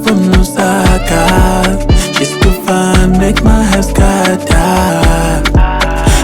from Lusaka. She's too fine, make my hair scatter.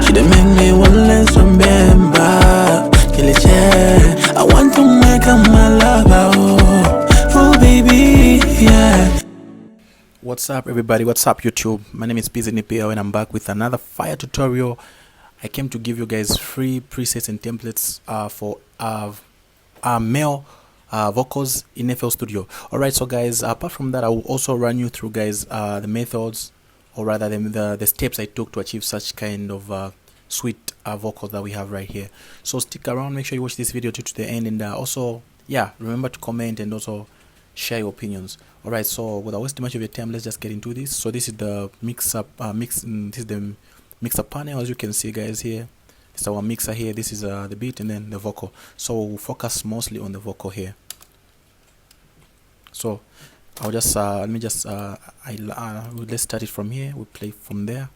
She done make me one less remember. Kill it, yeah. I want to make her my lover, oh baby, yeah. What's up everybody, what's up YouTube? My name is PZNPL and I'm back with another fire tutorial. I came to give you guys free presets and templates for male vocals in FL Studio. Alright, so guys, apart from that, I will also run you through guys the methods, or rather the steps I took to achieve such kind of sweet vocals that we have right here. So stick around, make sure you watch this video to the end, and also, yeah, remember to comment and also share your opinions. Alright, so without wasting much of your time, let's just get into this. So this is the this is the mixer panel. As you can see guys, here it's our mixer here. This is the beat and then the vocal, so we'll focus mostly on the vocal here. So I'll just let's start it from here. We'll play from there.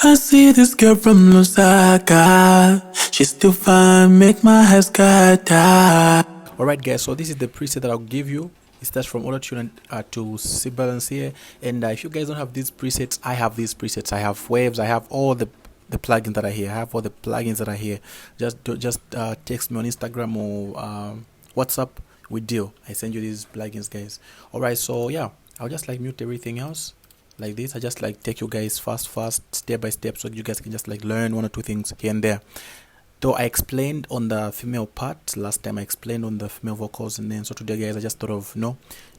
I see this girl from Lusaka. She's still fine, make my hair scatter. Alright guys, so this is the preset that I'll give you. It starts from Autotune to C-Balance here, and if you guys don't have these presets, I have these presets. I have waves, I have all the plugins that are here. I have all the plugins that are here. Just text me on Instagram or WhatsApp, we deal. I send you these plugins guys. Alright, so yeah, I'll just like mute everything else like this. I just like take you guys fast step by step, so you guys can just like learn one or two things here and there. Though I explained on the female part last time, I explained on the female vocals, and then so today guys I just thought of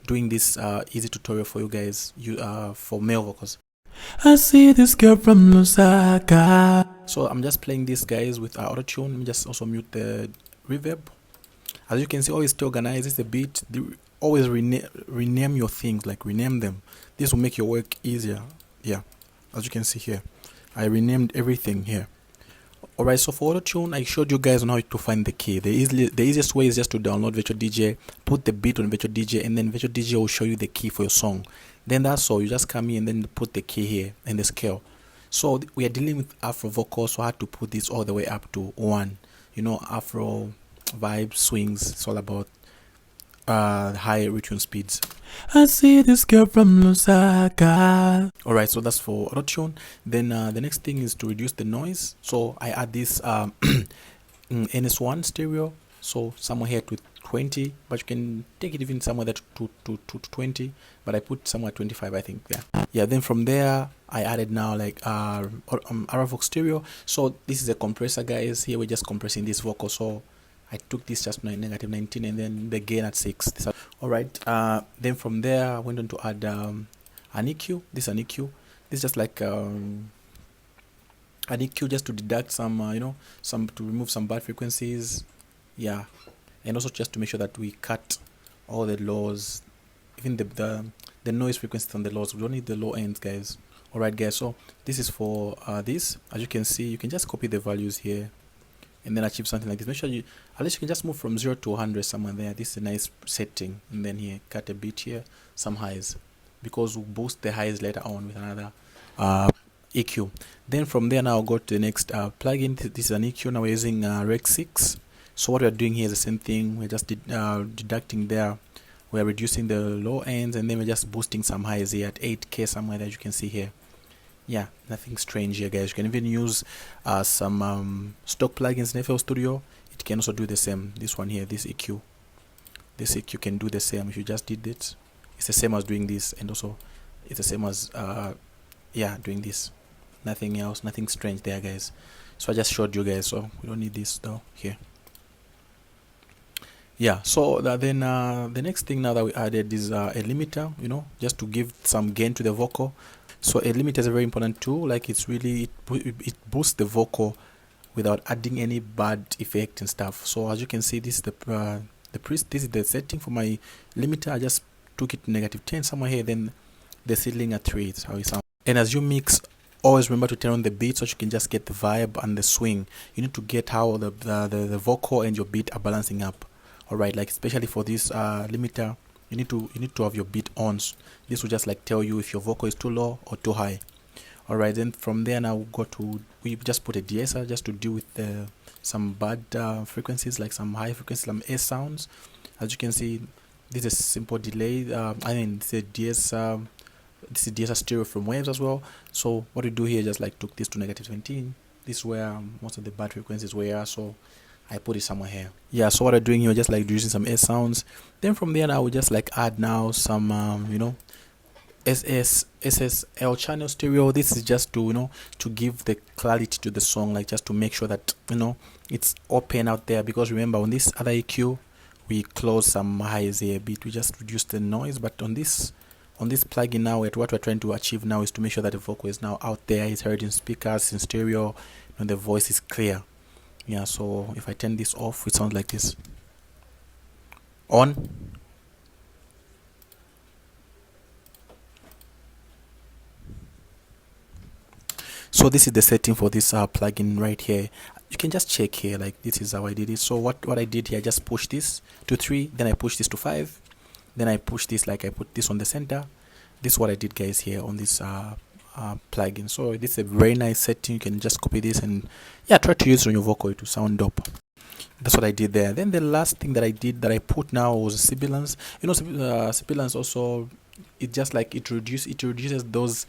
doing this easy tutorial for you guys for male vocals. I see this girl from Lusaka. So I'm just playing this guys with Autotune. Let me just also mute the reverb. As you can see, always stay organized. It's a beat. Always rename your things, like rename them. This will make your work easier. Yeah, as you can see here, I renamed everything here. Alright, so for Autotune, I showed you guys on how to find the key. The easiest way is just to download Virtual DJ, put the beat on Virtual DJ, and then Virtual DJ will show you the key for your song. Then that's all. You just come in and then put the key here and the scale. So we are dealing with Afro vocals, so I had to put this all the way up to 1. You know, Afro vibes, swings. It's all about high retune speeds. I see this girl from Lusaka. Alright, so that's for Autotune. Then the next thing is to reduce the noise. So I add this NS1 stereo, so somewhere here to 20, but you can take it even somewhere there to 20, but I put somewhere 25, I think. Yeah. Then from there I added now like Aravox stereo. So this is a compressor guys. Here we're just compressing this vocal, so I took this just -19 and then the gain at 6. Alright, then from there I went on to add an EQ. This is an EQ. This is just like an EQ just to deduct some to remove some bad frequencies. Yeah, and also just to make sure that we cut all the lows, even the noise frequencies on the lows. We don't need the low ends guys. Alright guys, so this is for this. As you can see, you can just copy the values here and then achieve something like this. Make sure you at least you can just move from 0 to 100 somewhere there. This is a nice setting. And then here, cut a bit here, some highs, because we'll boost the highs later on with another EQ. Then from there now I'll go to the next plugin. This is an EQ. Now we're using Rec 6. So what we're doing here is the same thing. We're just deducting there. We're reducing the low ends, and then we're just boosting some highs here at 8K somewhere that you can see here. Yeah, nothing strange here guys. You can even use some stock plugins in FL Studio. It can also do the same. This one here, this EQ can do the same. If you just did it, it's the same as doing this, and also it's the same as yeah, doing this. Nothing else, nothing strange there guys. So I just showed you guys, so we don't need this though here. Yeah, so then the next thing now that we added is a limiter, just to give some gain to the vocal. So a limiter is a very important tool. Like it boosts the vocal without adding any bad effect and stuff. So as you can see, this is this is the setting for my limiter. I just took it to -10 somewhere here, then the ceiling at 3. It's how it sounds. And as you mix, always remember to turn on the beat so you can just get the vibe and the swing. You need to get how the vocal and your beat are balancing up. Alright, like especially for this limiter, you need to have your beat on. This will just like tell you if your vocal is too low or too high. Alright, then from there now we just put a de-esser just to deal with some bad frequencies, like some high frequencies, some S sounds. As you can see, This is a simple delay. I mean, this is this is DSR stereo from Waves as well. So what we do here, just like took this to negative 17. This is where most of the bad frequencies were, so I put it somewhere here. Yeah, so what I'm doing here, just like using some S sounds. Then from there, I will just like add now some, you know, SSL channel stereo. This is just to, you know, to give the clarity to the song, like just to make sure that, you know, it's open out there. Because remember, on this other EQ, we close some highs here a bit. We just reduce the noise, but on this plugin now, what we're trying to achieve now is to make sure that the vocal is now out there, it's heard in speakers, in stereo, and the voice is clear. Yeah, so if I turn this off, it sounds like this. On. So this is the setting for this plugin right here. You can just check here, like this is how I did it. So what I did here, I just push this to 3, then I push this to 5, then I push this, like I put this on the center. This is what I did, guys, here on this plugin. So this is a very nice setting. You can just copy this and yeah, try to use it on your vocal to sound dope. That's what I did there. Then the last thing that I did, that I put now, was sibilance. You know, sibilance also, it just like it reduces those,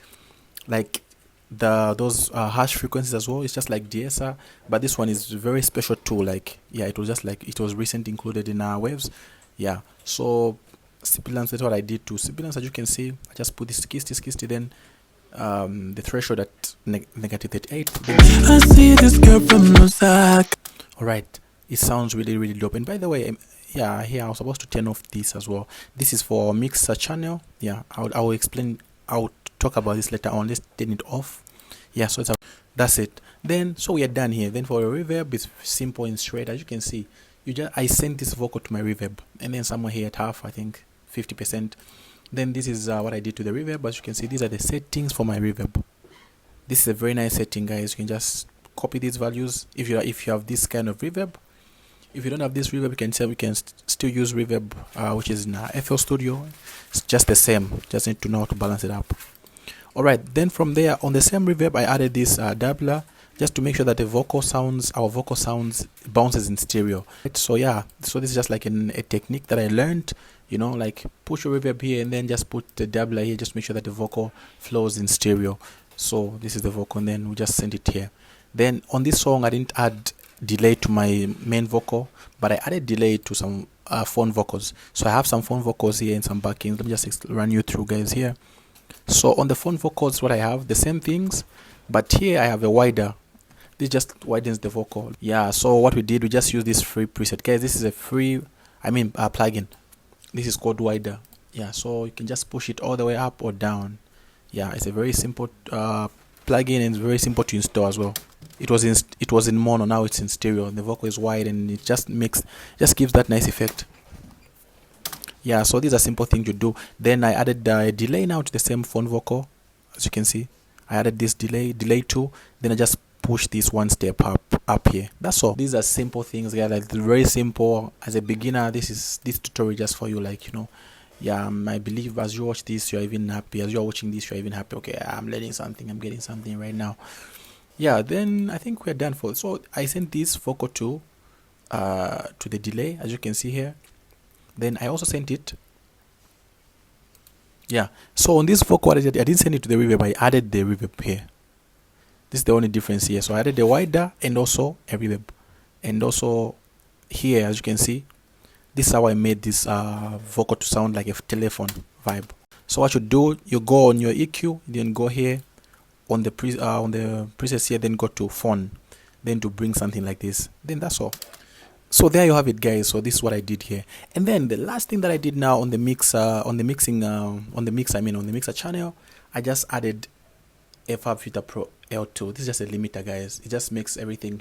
like those harsh frequencies as well. It's just like DSR, but this one is very special too. Like, yeah, it was just like it was recently included in our Waves. Yeah, so sibilance, that's what I did to sibilance. As you can see, I just put this kist, then the threshold at negative 38. I see this girl from Mosaic. All right, it sounds really dope. And by the way, yeah, here I was supposed to turn off this as well. This is for mixer channel. Yeah, I will explain. I'll talk about this later on. Let's turn it off. Yeah, so that's it. Then so we are done here. Then for a reverb, it's simple and straight. As you can see, I sent this vocal to my reverb, and then somewhere here at half, I think 50%. Then this is what I did to the reverb. As you can see, these are the settings for my reverb. This is a very nice setting, guys. You can just copy these values if you have this kind of reverb. If you don't have this reverb, you can still use reverb, which is in FL Studio. It's just the same. Just need to know how to balance it up. All right. Then from there, on the same reverb, I added this doubler, just to make sure that our vocal sounds bounces in stereo. Right? So yeah, so this is just like a technique that I learned. You know, like push your reverb here and then just put the doubler here, just make sure that the vocal flows in stereo. So this is the vocal, and then we just send it here. Then on this song, I didn't add delay to my main vocal, but I added delay to some phone vocals. So I have some phone vocals here and some backings. Let me just run you through, guys, here. So on the phone vocals, what I have, the same things, but here I have a wider. This just widens the vocal. Yeah, so what we did, we just use this free preset. Guys, this is a free, plugin. This is called wider. Yeah, so you can just push it all the way up or down. Yeah, it's a very simple plugin, and it's very simple to install as well. It was in mono, now it's in stereo. The vocal is wide, and it just gives that nice effect. Yeah, so these are simple things you do. Then I added a delay now to the same phone vocal. As you can see, I added this delay 2. Then I just push this one step up here. That's all. These are simple things, guys. Like very simple. As a beginner, this tutorial just for you. Like, you know, yeah, I believe as you watch this, you're even happy. As you're watching this, you're even happy. Okay, I'm learning something. I'm getting something right now. Yeah, then I think we're done for. So I sent this vocal to the delay, as you can see here. Then I also sent it. Yeah, so on this vocal, I didn't send it to the reverb. I added the reverb here. This is the only difference here. So I added the wider and also a reverb. And also here, as you can see, this is how I made this vocal to sound like a telephone vibe. So what you do, you go on your EQ, then go here on the presets here, then go to phone, then to bring something like this. Then that's all. So there you have it, guys. So this is what I did here. And then the last thing that I did now on the mixer channel, I just added FR Filter Pro L2. This is just a limiter, guys. It just makes everything,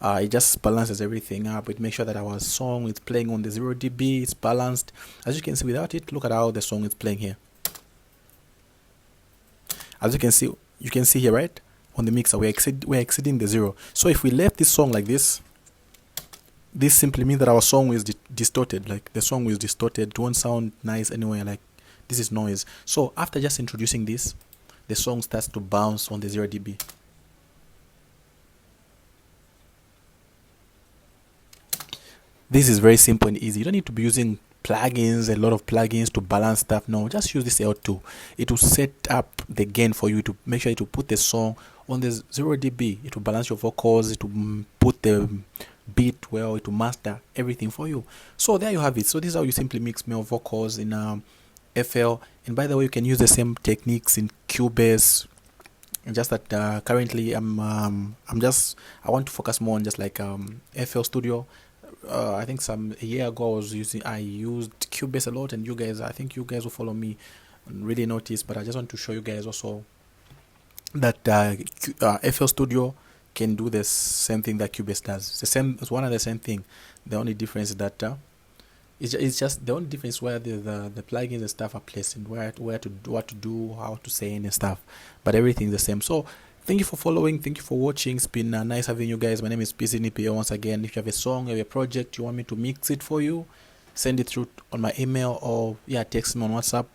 it just balances everything up. It makes sure that our song is playing on the 0 dB. It's balanced. As you can see, without it, look at how the song is playing here. As you can see here, right? On the mixer, we're exceeding the 0. So if we left this song like this simply means that our song is distorted. Like the song is distorted. It won't sound nice anyway. Like this is noise. So after just introducing this, the song starts to bounce on the 0 dB. This is very simple and easy. You don't need to be using plugins, a lot of plugins to balance stuff. No, just use this L2. It will set up the gain for you to make sure to put the song on the 0 dB. It will balance your vocals. It will put the beat well. It will master everything for you. So there you have it. So this is how you simply mix male vocals in FL. And by the way, you can use the same techniques in Cubase. Just that currently I want to focus more on just like FL Studio. I think a year ago I used Cubase a lot, and I think you guys will follow me and really notice. But I just want to show you guys also that FL Studio can do the same thing that Cubase does. It's one and the same thing. The only difference is that it's just the only difference where the plugins and stuff are placed, and where to do, what to do, how to say and stuff. But everything's the same. So thank you for following. Thank you for watching. It's been nice having you guys. My name is PCNPO once again. If you have a song, you have a project, you want me to mix it for you, send it through on my email or text me on WhatsApp.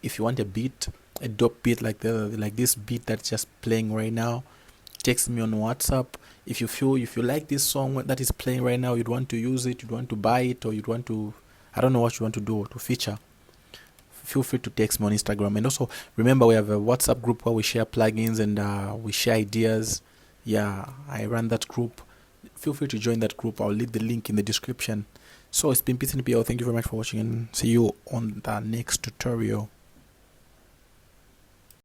If you want a beat, a dope beat like this beat that's just playing right now, text me on WhatsApp. If you like this song that is playing right now, you'd want to use it, you'd want to buy it, or you'd want to, I don't know what you want to do to feature, feel free to text me on Instagram. And also remember, we have a WhatsApp group where we share plugins and we share ideas. I run that group. Feel free to join that group. I'll leave the link in the description. So it's been PCNPO. Thank you very much for watching, and see you on the next tutorial.